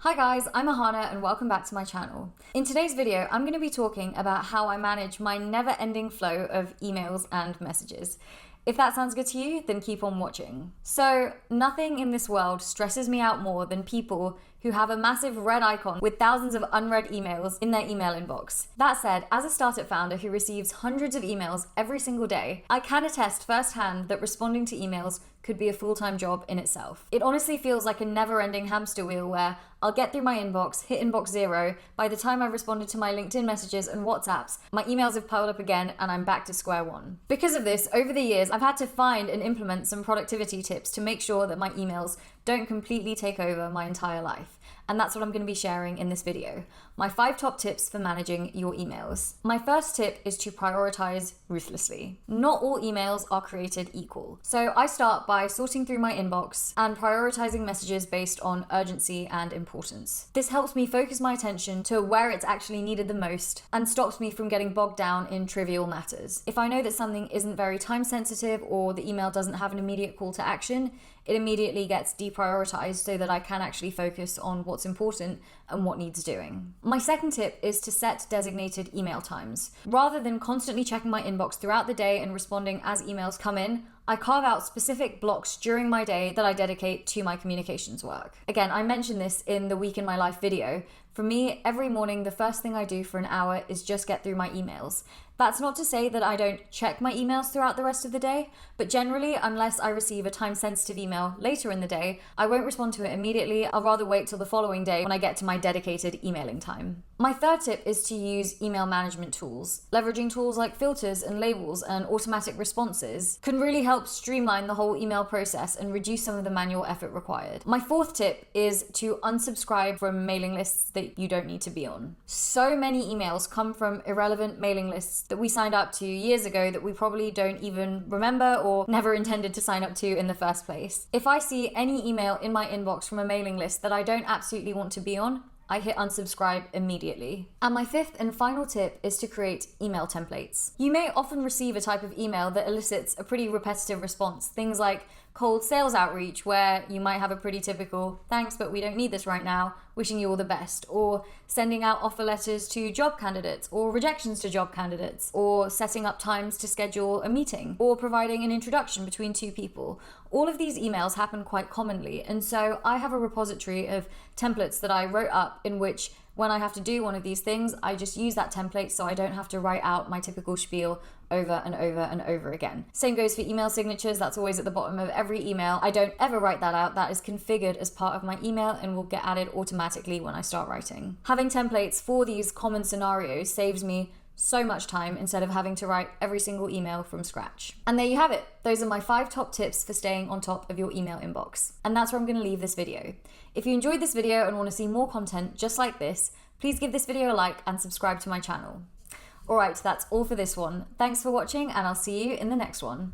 Hi guys, I'm Ahana and welcome back to my channel. In today's video, I'm going to be talking about how I manage my never-ending flow of emails and messages. If that sounds good to you, then keep on watching. So, nothing in this world stresses me out more than people who have a massive red icon with thousands of unread emails in their email inbox. That said, as a startup founder who receives hundreds of emails every single day, I can attest firsthand that responding to emails could be a full-time job in itself. It honestly feels like a never-ending hamster wheel where I'll get through my inbox, hit inbox zero. By the time I've responded to my LinkedIn messages and WhatsApps, my emails have piled up again and I'm back to square one. Because of this, over the years, I've had to find and implement some productivity tips to make sure that my emails don't completely take over my entire life. And that's what I'm going to be sharing in this video. My 5 top tips for managing your emails. My first tip is to prioritize ruthlessly. Not all emails are created equal. So I start by sorting through my inbox and prioritizing messages based on urgency and importance. This helps me focus my attention to where it's actually needed the most and stops me from getting bogged down in trivial matters. If I know that something isn't very time sensitive or the email doesn't have an immediate call to action, it immediately gets deprioritized so that I can actually focus on what's important and what needs doing. My second tip is to set designated email times. Rather than constantly checking my inbox throughout the day and responding as emails come in, I carve out specific blocks during my day that I dedicate to my communications work. Again, I mentioned this in the Week in My Life video. For me, every morning, the first thing I do for an hour is just get through my emails. That's not to say that I don't check my emails throughout the rest of the day, but generally, unless I receive a time-sensitive email later in the day, I won't respond to it immediately. I'll rather wait till the following day when I get to my dedicated emailing time. My third tip is to use email management tools. Leveraging tools like filters and labels and automatic responses can really help streamline the whole email process and reduce some of the manual effort required. My fourth tip is to unsubscribe from mailing lists that you don't need to be on. So many emails come from irrelevant mailing lists that we signed up to years ago that we probably don't even remember or never intended to sign up to in the first place. If I see any email in my inbox from a mailing list that I don't absolutely want to be on, I hit unsubscribe immediately. And my fifth and final tip is to create email templates. You may often receive a type of email that elicits a pretty repetitive response. Things like cold sales outreach, where you might have a pretty typical "thanks, but we don't need this right now, wishing you all the best," or sending out offer letters to job candidates or rejections to job candidates, or setting up times to schedule a meeting, or providing an introduction between two people. All of these emails happen quite commonly, and so I have a repository of templates that I wrote up in which when I have to do one of these things, I just use that template so I don't have to write out my typical spiel over and over and over again. Same goes for email signatures. That's always at the bottom of every email. I don't ever write that out. That is configured as part of my email and will get added automatically when I start writing. Having templates for these common scenarios saves me so much time instead of having to write every single email from scratch. And there you have it. Those are my 5 top tips for staying on top of your email inbox. And that's where I'm going to leave this video. If you enjoyed this video and want to see more content just like this, please give this video a like and subscribe to my channel. Alright, that's all for this one. Thanks for watching and I'll see you in the next one.